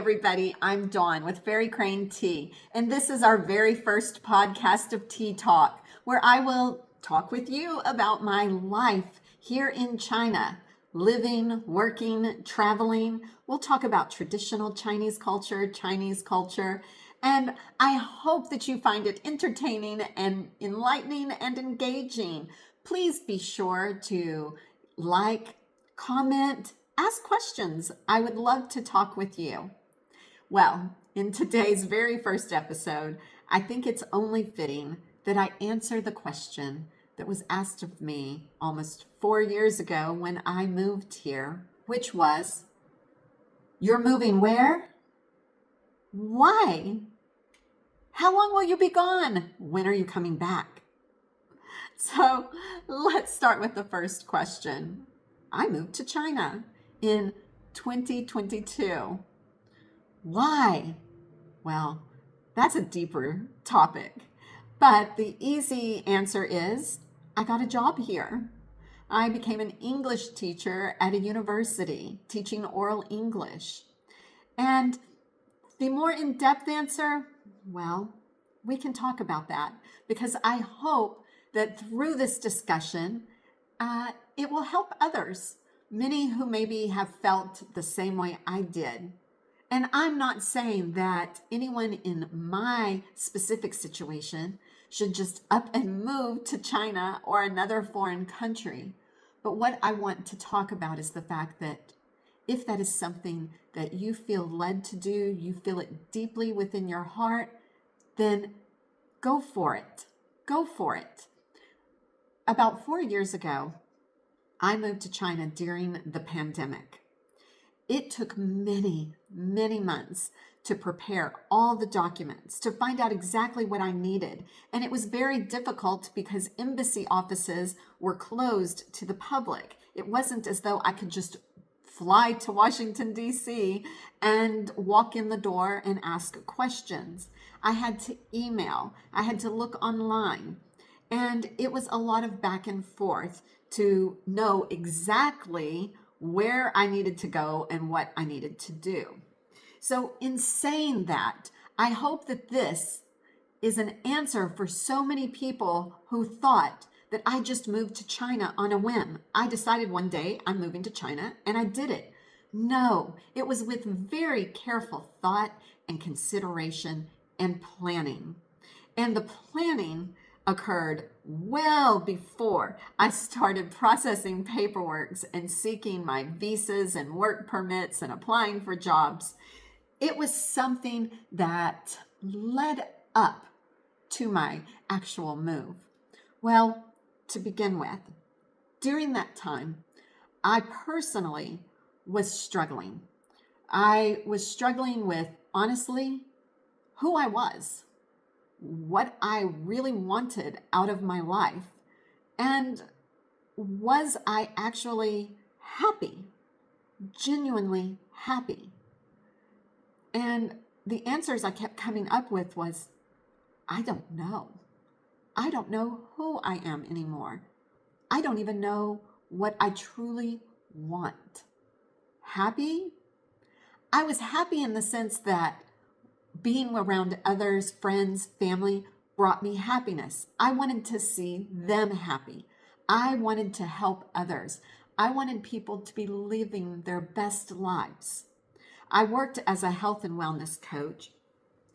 everybody. I'm Dawn with Fairy Crane Tea, and this is our very first podcast of Tea Talk, where I will talk with you about my life here in China, living, working, traveling. We'll talk about traditional Chinese culture, and I hope that you find it entertaining and enlightening and engaging. Please be sure to like, comment, ask questions. I would love to talk with you. Well, in today's very first episode, I think it's only fitting that I answer the question that was asked of me almost 4 years ago when I moved here, which was, "You're moving where? Why? How long will you be gone? When are you coming back?" So let's start with the first question. I moved to China in 2022. Why? Well, that's a deeper topic. But the easy answer is I got a job here. I became an English teacher at a university, teaching oral English. And the more in-depth answer, well, we can talk about that because I hope that through this discussion, it will help others, many who maybe have felt the same way I did. And I'm not saying that anyone in my specific situation should just up and move to China or another foreign country. But what I want to talk about is the fact that if that is something that you feel led to do, you feel it deeply within your heart, then go for it. Go for it. About 4 years ago, I moved to China during the pandemic. It took many, many months to prepare all the documents, to find out exactly what I needed. And it was very difficult because embassy offices were closed to the public. It wasn't as though I could just fly to Washington, D.C. and walk in the door and ask questions. I had to email. I had to look online. And it was a lot of back and forth to know exactly where I needed to go and what I needed to do. So in saying that, I hope that this is an answer for so many people who thought that I just moved to China on a whim. I decided one day I'm moving to China and I did it. No, it was with very careful thought and consideration and planning. And the planning occurred well before I started processing paperwork and seeking my visas and work permits and applying for jobs. It was something that led up to my actual move. Well, to begin with, during that time, I personally was struggling. I was struggling with, honestly, who I was, what I really wanted out of my life, and was I actually happy, genuinely happy? And the answers I kept coming up with was, I don't know. I don't know who I am anymore. I don't even know what I truly want. Happy? I was happy in the sense that being around others, friends, family, brought me happiness. I wanted to see them happy. I wanted to help others. I wanted people to be living their best lives. I worked as a health and wellness coach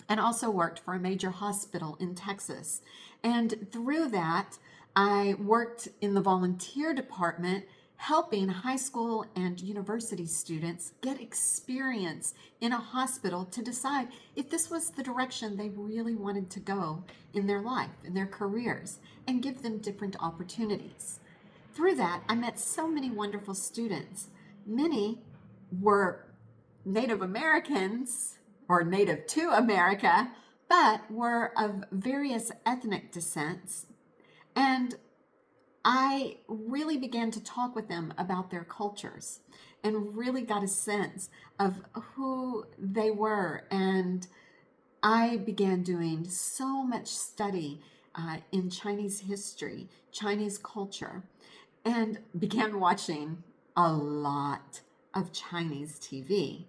and also worked for a major hospital in Texas. And through that, I worked in the volunteer department helping high school and university students get experience in a hospital to decide if this was the direction they really wanted to go in their life, in their careers, and give them different opportunities. Through that, I met so many wonderful students. Many were Native Americans or native to America, but were of various ethnic descents. And I really began to talk with them about their cultures and really got a sense of who they were. And I began doing so much study in Chinese history, Chinese culture, and began watching a lot of Chinese TV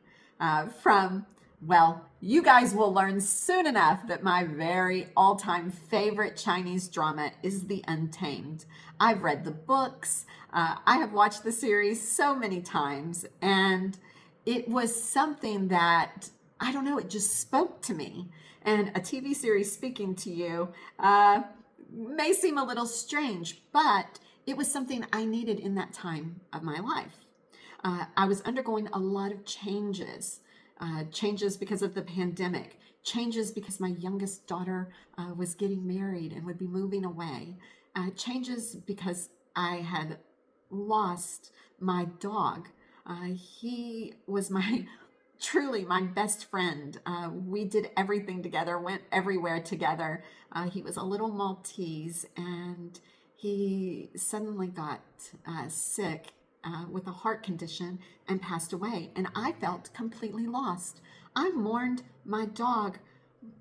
from Well, you guys will learn soon enough that my very all-time favorite Chinese drama is The Untamed. I've read the books, I have watched the series so many times, and it was something that, I don't know, it just spoke to me. And a TV series speaking to you may seem a little strange, but it was something I needed in that time of my life. I was undergoing a lot of changes. Changes because of the pandemic, changes because my youngest daughter was getting married and would be moving away, changes because I had lost my dog. He was my truly my best friend. We did everything together, went everywhere together. He was a little Maltese, and he suddenly got sick with a heart condition and passed away. And I felt completely lost. I mourned my dog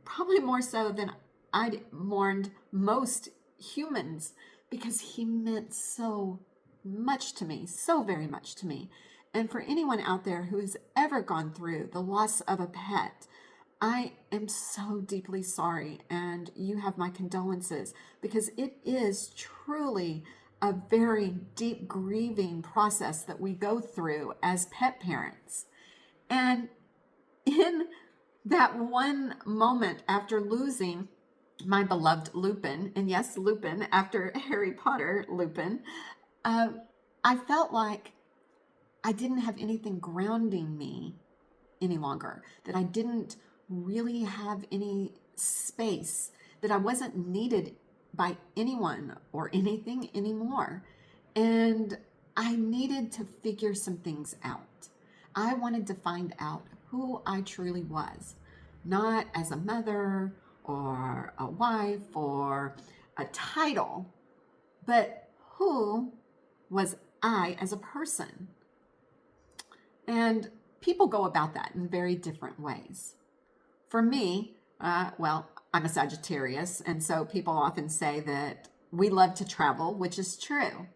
probably more so than I'd mourned most humans, because he meant so much to me, so very much to me. And for anyone out there who's ever gone through the loss of a pet, I am so deeply sorry, and you have my condolences, because it is truly a very deep grieving process that we go through as pet parents. And in that one moment after losing my beloved Lupin, and yes, Lupin, after Harry Potter Lupin, I felt like I didn't have anything grounding me any longer, that I didn't really have any space, that I wasn't needed by anyone or anything anymore. And I needed to figure some things out. I wanted to find out who I truly was, not as a mother or a wife or a title, but who was I as a person. And people go about that in very different ways. For me, well, I'm a Sagittarius, and so people often say that we love to travel, which is true.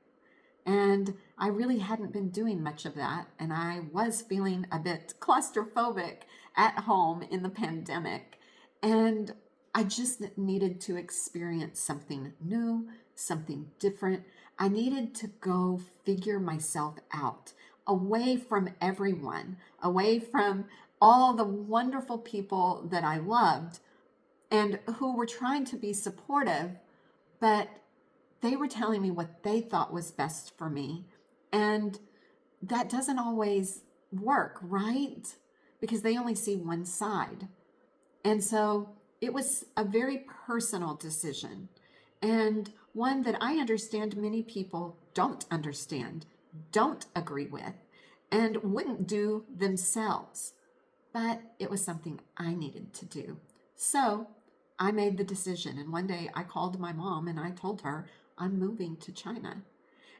And I really hadn't been doing much of that, and I was feeling a bit claustrophobic at home in the pandemic. And I just needed to experience something new, something different. I needed to go figure myself out, away from everyone, away from all the wonderful people that I loved and who were trying to be supportive, but they were telling me what they thought was best for me. And that doesn't always work, right? Because they only see one side. And so it was a very personal decision, and one that I understand many people don't understand, don't agree with, and wouldn't do themselves. But it was something I needed to do. So I made the decision. And one day I called my mom and I told her I'm moving to China.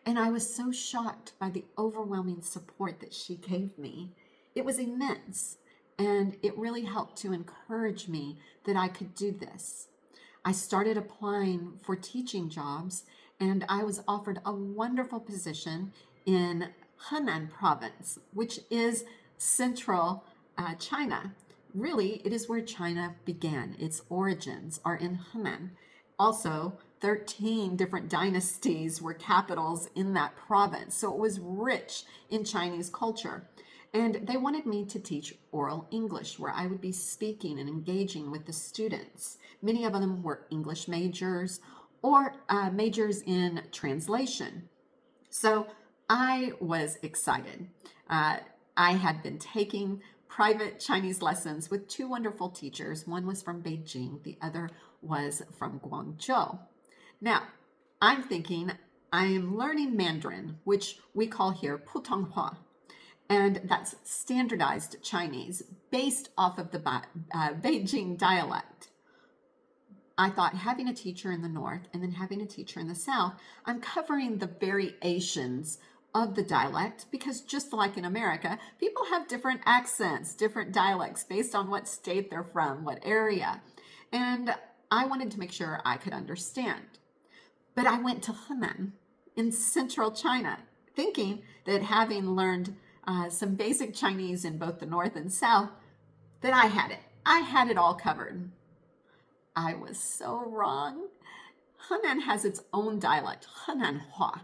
And I was so shocked by the overwhelming support that she gave me. It was immense. And it really helped to encourage me that I could do this. I started applying for teaching jobs, and I was offered a wonderful position in Henan province, which is central China. Really, it is where China began. Its origins are in Henan. Also, 13 different dynasties were capitals in that province, so it was rich in Chinese culture. And they wanted me to teach oral English, where I would be speaking and engaging with the students. Many of them were English majors or majors in translation. So I was excited. I had been taking private Chinese lessons with two wonderful teachers. One was from Beijing, the other was from Guangzhou. Now, I'm thinking I am learning Mandarin, which we call here Putonghua. And that's standardized Chinese based off of the Beijing dialect. I thought, having a teacher in the north and then having a teacher in the south, I'm covering the variations of the dialect, because just like in America, people have different accents, different dialects based on what state they're from, what area. And I wanted to make sure I could understand. But I went to Henan in central China, thinking that having learned some basic Chinese in both the north and south, that I had it. I had it all covered. I was so wrong. Henan has its own dialect, Henanhua.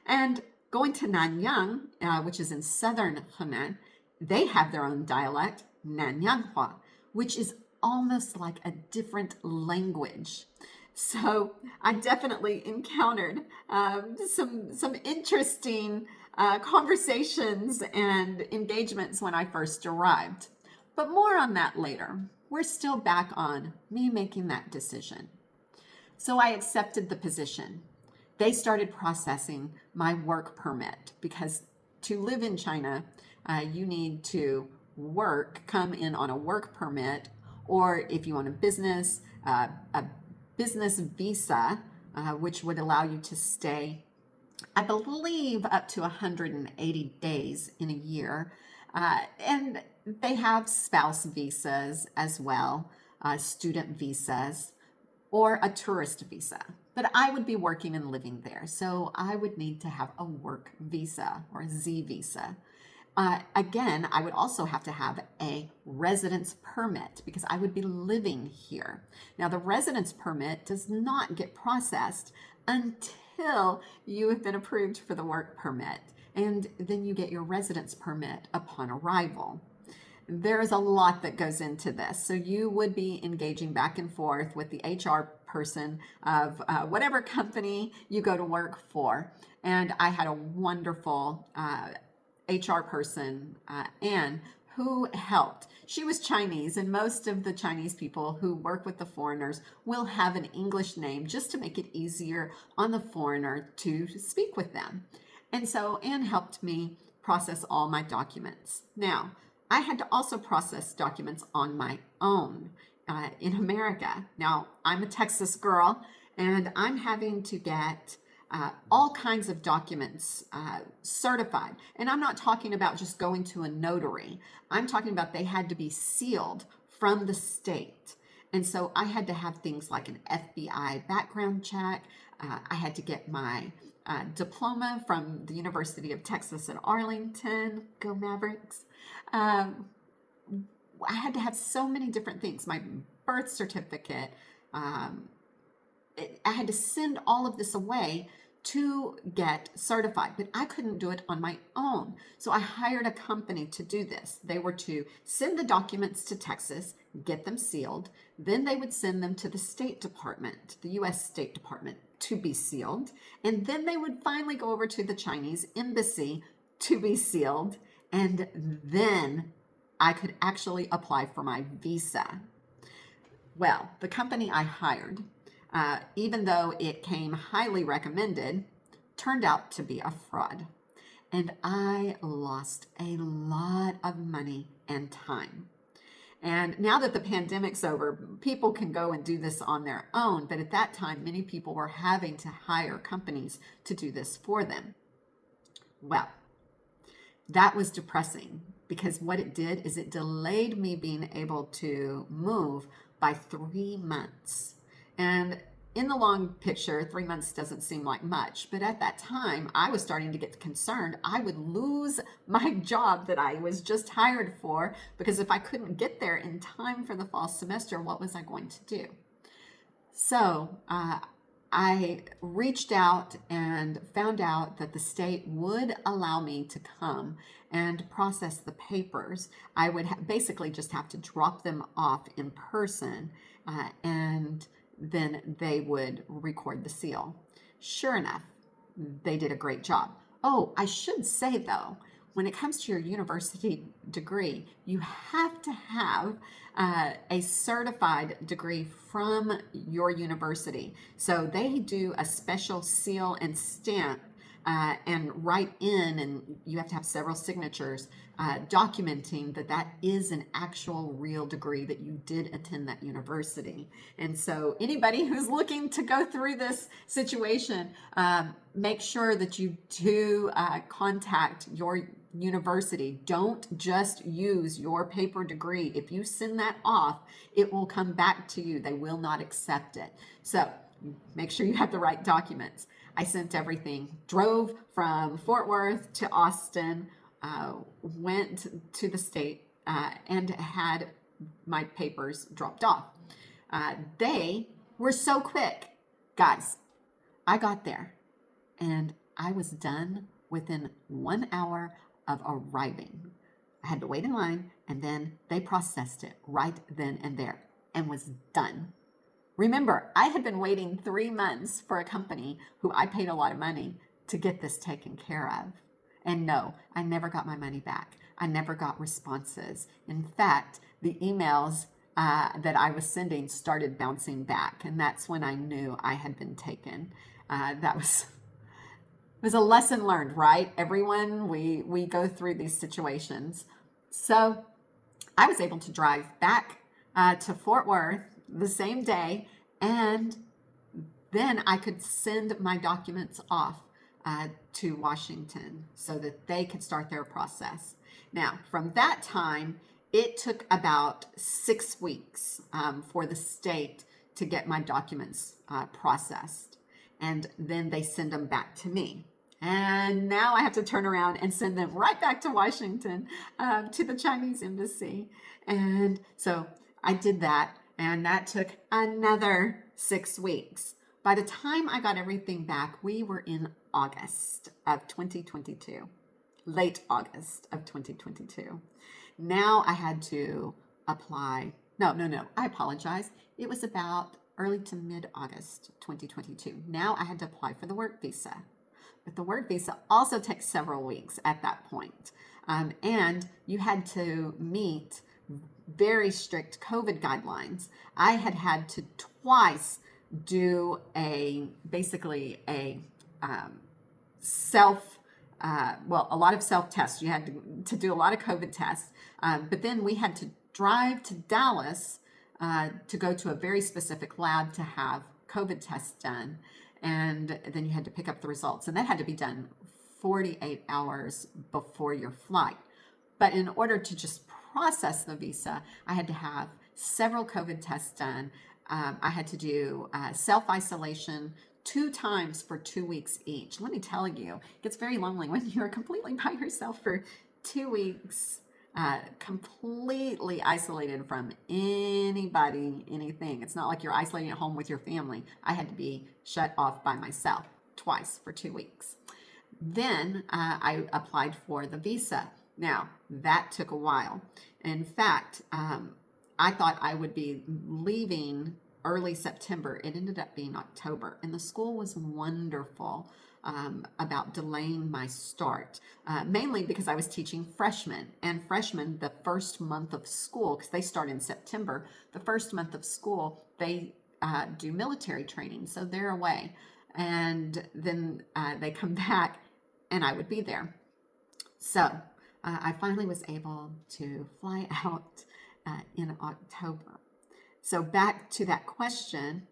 And going to Nanyang, which is in southern Henan, they have their own dialect, Nanyanghua, which is almost like a different language. So I definitely encountered some interesting conversations and engagements when I first arrived. But more on that later. We're still back on me making that decision. So I accepted the position. They started processing my work permit because to live in China, you need to come in on a work permit, or if you want a business visa, which would allow you to stay, I believe, up to 180 days in a year. And they have spouse visas as well, student visas, or a tourist visa. But I would be working and living there, so I would need to have a work visa or a Z visa. Again, I would also have to have a residence permit because I would be living here. Now, the residence permit does not get processed until you have been approved for the work permit, and then you get your residence permit upon arrival. There's a lot that goes into this. So you would be engaging back and forth with the HR person of whatever company you go to work for. And I had a wonderful HR person, Anne, who helped. She was Chinese, and most of the Chinese people who work with the foreigners will have an English name just to make it easier on the foreigner to speak with them. And so Anne helped me process all my documents. Now, I had to also process documents on my own in America. Now, I'm a Texas girl, and I'm having to get all kinds of documents certified. And I'm not talking about just going to a notary. I'm talking about they had to be sealed from the state. And so I had to have things like an FBI background check. I had to get my diploma from the University of Texas at Arlington. Go Mavericks. I had to have so many different things. My birth certificate. I had to send all of this away to get certified, but I couldn't do it on my own. So I hired a company to do this. They were to send the documents to Texas, get them sealed. Then they would send them to the State Department, the U.S. State Department, to be sealed. And then they would finally go over to the Chinese embassy to be sealed. And then I could actually apply for my visa. Well, the company I hired, even though it came highly recommended, turned out to be a fraud. And I lost a lot of money and time. And now that the pandemic's over, people can go and do this on their own. But at that time, many people were having to hire companies to do this for them. Well, that was depressing because what it did is it delayed me being able to move by 3 months. And in the long picture, 3 months doesn't seem like much, but at that time, I was starting to get concerned I would lose my job that I was just hired for, because if I couldn't get there in time for the fall semester, what was I going to do? So I reached out and found out that the state would allow me to come and process the papers. I would basically just have to drop them off in person, and then they would record the seal. Sure enough, they did a great job. Oh, I should say though, when it comes to your university degree, you have to have a certified degree from your university. So they do a special seal and stamp and write in, and you have to have several signatures documenting that that is an actual real degree, that you did attend that university. And so anybody who's looking to go through this situation, make sure that you do contact your university. Don't just use your paper degree. If you send that off, it will come back to you. They will not accept it. So make sure you have the right documents. I sent everything, drove from Fort Worth to Austin, went to the state and had my papers dropped off. They were so quick. Guys, I got there and I was done within 1 hour of arriving. I had to wait in line and then they processed it right then and there and was done. Remember, I had been waiting 3 months for a company who I paid a lot of money to get this taken care of. And no, I never got my money back. I never got responses. In fact, the emails that I was sending started bouncing back. And that's when I knew I had been taken. That was it was a lesson learned, right? Everyone, we go through these situations. So I was able to drive back to Fort Worth the same day, and then I could send my documents off to Washington so that they could start their process. Now, from that time, it took about 6 weeks for the state to get my documents processed, and then they send them back to me. And now I have to turn around and send them right back to Washington, to the Chinese embassy. And so I did that, and that took another 6 weeks. By the time I got everything back, we were in August of 2022, late August of 2022. Now I had to apply. No, I apologize. It was about early to mid-August 2022. Now I had to apply for the work visa. But the work visa also takes several weeks at that point. And you had to meet very strict COVID guidelines. I had to twice do basically a a lot of self-tests. You had to do a lot of COVID tests. But then we had to drive to Dallas to go to a very specific lab to have COVID tests done. And then you had to pick up the results. And that had to be done 48 hours before your flight. But in order to just process the visa, I had to have several COVID tests done. I had to do self-isolation 2 times for 2 weeks each. Let me tell you, it gets very lonely when you're completely by yourself for 2 weeks, completely isolated from anybody, anything. It's not like you're isolating at home with your family. I had to be shut off by myself twice for 2 weeks. Then I applied for the visa. Now, that took a while. In fact, I thought I would be leaving early September. It ended up being October, and the school was wonderful about delaying my start, mainly because I was teaching freshmen, and freshmen, the first month of school, because they start in September, the first month of school, they do military training, so they're away, and then they come back, and I would be there. So I finally was able to fly out in October. So back to that question,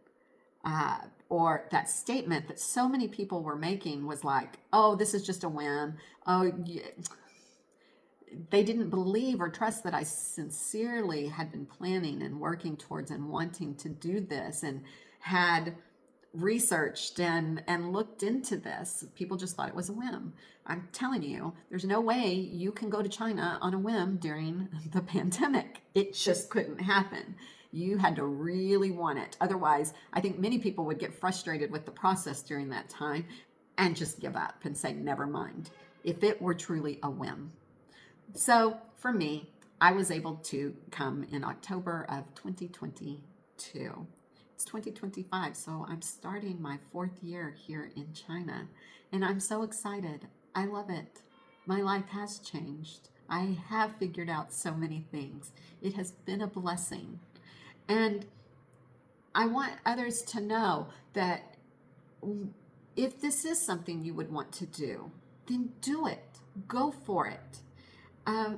or that statement that so many people were making was like, oh, this is just a whim. Oh, yeah. They didn't believe or trust that I sincerely had been planning and working towards and wanting to do this and had researched and looked into this. People just thought it was a whim. I'm telling you, there's no way you can go to China on a whim during the pandemic. It just couldn't happen. You had to really want it. Otherwise, I think many people would get frustrated with the process during that time and just give up and say, never mind, if it were truly a whim. So for me, I was able to come in October of 2022. It's 2025, so I'm starting my 4th year here in China, and I'm so excited. I love it. My life has changed. I have figured out so many things. It has been a blessing. And I want others to know that if this is something you would want to do, then do it. Go for it. I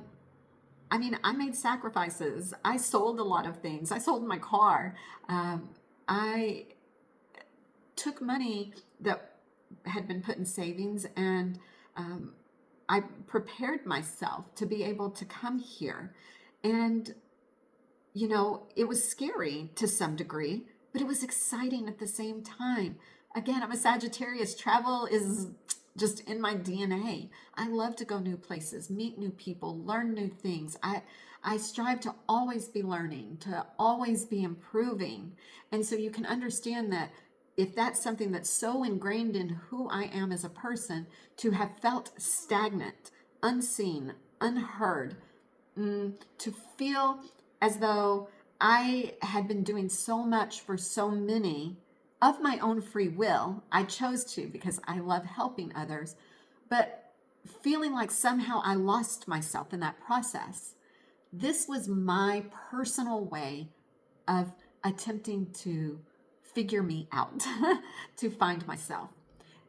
mean, I made sacrifices. I sold a lot of things. I sold my car. I took money that had been put in savings, and I prepared myself to be able to come here. And you know, it was scary to some degree, but it was exciting at the same time. Again, I'm a Sagittarius. Travel is just in my DNA. I love to go new places, meet new people, learn new things. I strive to always be learning, to always be improving. And so you can understand that if that's something that's so ingrained in who I am as a person, to have felt stagnant, unseen, unheard, to feel as though I had been doing so much for so many of my own free will. I chose to because I love helping others, but feeling like somehow I lost myself in that process. This was my personal way of attempting to figure me out, to find myself.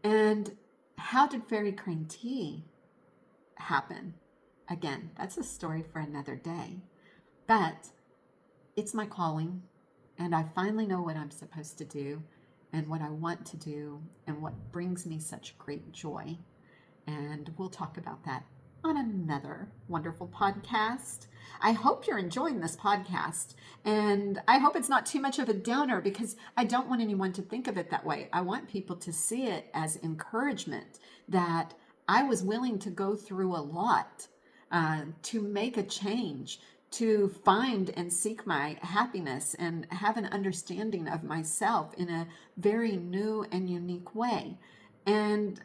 And how did Fairy Crane Tea happen? Again, that's a story for another day. But it's my calling, and I finally know what I'm supposed to do and what I want to do and what brings me such great joy. And we'll talk about that on another wonderful podcast. I hope you're enjoying this podcast, and I hope it's not too much of a downer, because I don't want anyone to think of it that way. I want people to see it as encouragement that I was willing to go through a lot to make a change, to find and seek my happiness and have an understanding of myself in a very new and unique way. And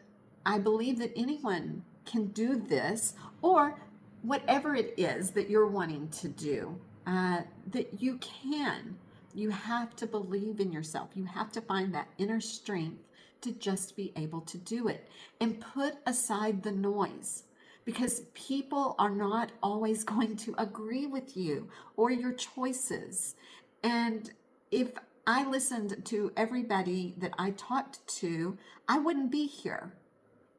I believe that anyone can do this, or whatever it is that you're wanting to do, that you can. You have to believe in yourself. You have to find that inner strength to just be able to do it, and put aside the noise, because people are not always going to agree with you or your choices. And if I listened to everybody that I talked to, I wouldn't be here.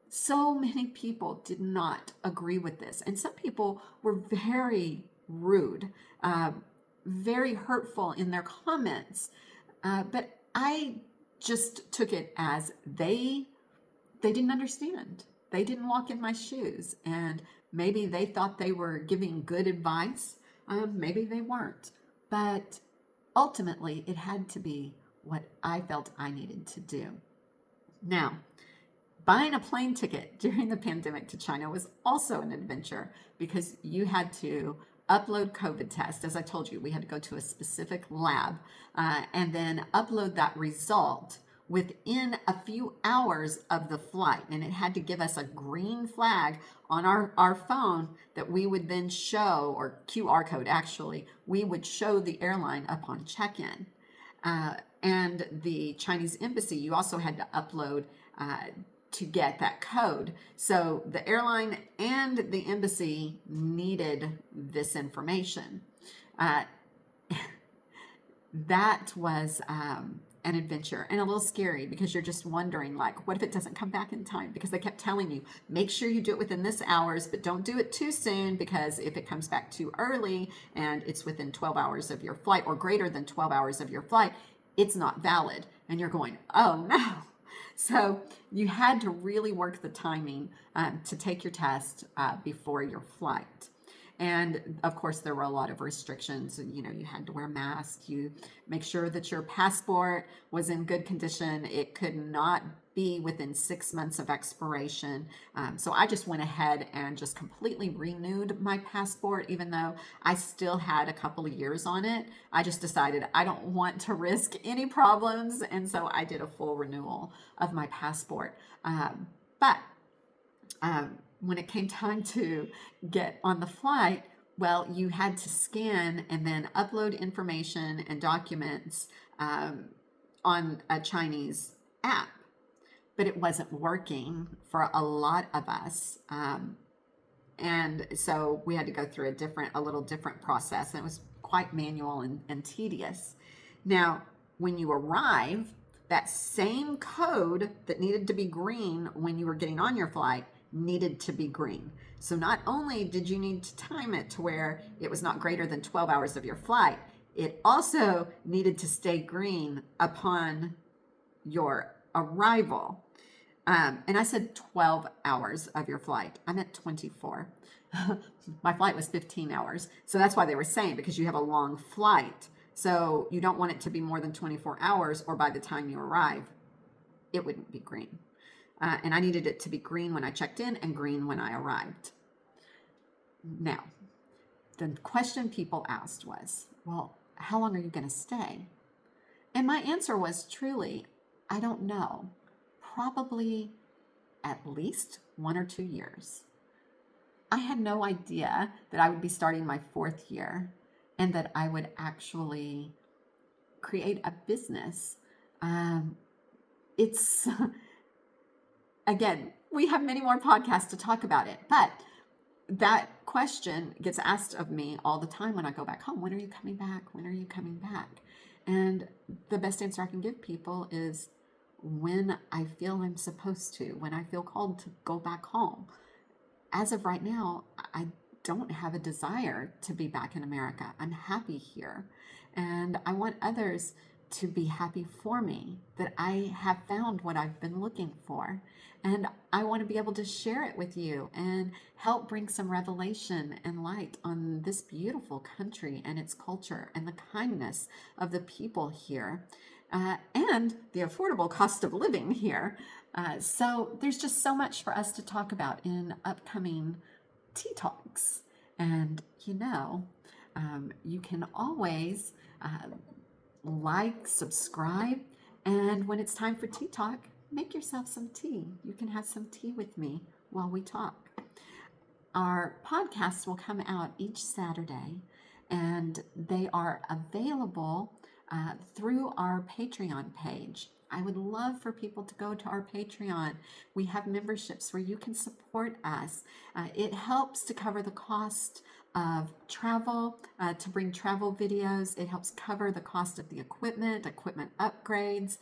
So many people did not agree with this. And some people were very rude, very hurtful in their comments. But I just took it as they didn't understand. They didn't walk in my shoes, and maybe they thought they were giving good advice. Maybe they weren't. But ultimately, it had to be what I felt I needed to do. Now, buying a plane ticket during the pandemic to China was also an adventure, because you had to upload COVID test. As I told you, we had to go to a specific lab and then upload that result within a few hours of the flight. And it had to give us a green flag on our phone that we would then show, or QR code actually, we would show the airline upon check-in. And the Chinese embassy, you also had to upload to get that code. So the airline and the embassy needed this information. That was an adventure, and a little scary, because you're just wondering, like, what if it doesn't come back in time? Because they kept telling you, make sure you do it within this hours, but don't do it too soon, because if it comes back too early and it's within 12 hours of your flight, or greater than 12 hours of your flight, it's not valid. And you're going, oh no. So you had to really work the timing to take your test before your flight. And of course, there were a lot of restrictions. You know, you had to wear masks. You make sure that your passport was in good condition. It could not be within 6 months of expiration. So I just went ahead and just completely renewed my passport, even though I still had a couple of years on it. I just decided I don't want to risk any problems. And so I did a full renewal of my passport. But when it came time to get on the flight, well, you had to scan and then upload information and documents on a Chinese app. But it wasn't working for a lot of us. And so we had to go through a little different process. And it was quite manual and tedious. Now, when you arrive, that same code that needed to be green when you were getting on your flight needed to be green. So not only did you need to time it to where it was not greater than 12 hours of your flight, it also needed to stay green upon your arrival. And I said 12 hours of your flight. I meant 24. My flight was 15 hours. So that's why they were saying, because you have a long flight. So you don't want it to be more than 24 hours, or by the time you arrive, it wouldn't be green. And I needed it to be green when I checked in and green when I arrived. Now, the question people asked was, well, how long are you going to stay? And my answer was truly, I don't know. Probably at least 1 or 2 years. I had no idea that I would be starting my 4th year and that I would actually create a business. It's, again, we have many more podcasts to talk about it, but that question gets asked of me all the time when I go back home. When are you coming back? When are you coming back? And the best answer I can give people is when I feel I'm supposed to, when I feel called to go back home. As of right now, I don't have a desire to be back in America. I'm happy here. And I want others to be happy for me, that I have found what I've been looking for. And I want to be able to share it with you and help bring some revelation and light on this beautiful country and its culture and the kindness of the people here, and the affordable cost of living here. So there's just so much for us to talk about in upcoming Tea Talks. And you can always like, subscribe, and when it's time for Tea Talk, make yourself some tea. You can have some tea with me while we talk. Our podcasts will come out each Saturday, and they are available through our Patreon page. I would love for people to go to our Patreon. We have memberships where you can support us. It helps to cover the cost of travel, to bring travel videos. It helps cover the cost of the equipment upgrades,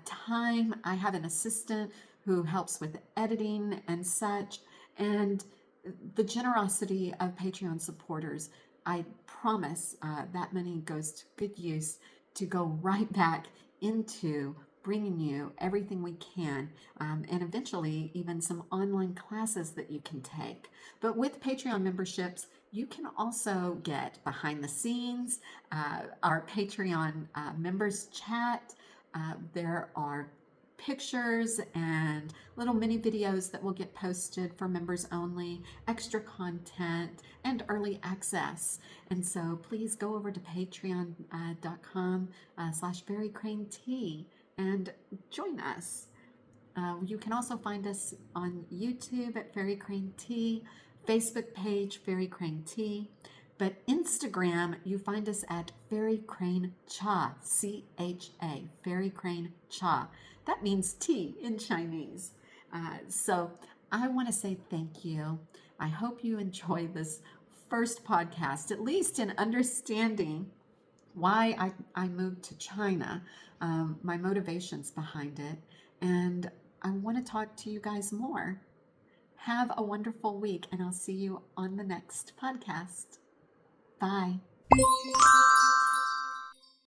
time. I have an assistant who helps with editing and such. And the generosity of Patreon supporters, I promise that money goes to good use to go right back into bringing you everything we can, and eventually even some online classes that you can take. But with Patreon memberships, you can also get behind the scenes, our Patreon members chat. There are pictures and little mini videos that will get posted for members only, extra content, and early access. And so please go over to patreon.com/FairyCraneT and join us. You can also find us on YouTube at Fairy Crane Tea, Facebook page Fairy Crane Tea, but Instagram, you find us at Fairy Crane Cha, C-H-A, Fairy Crane Cha. That means tea in Chinese. So I want to say thank you. I hope you enjoy this first podcast, at least in understanding why I moved to China, my motivations behind it, and I want to talk to you guys more. Have a wonderful week, and I'll see you on the next podcast. Bye.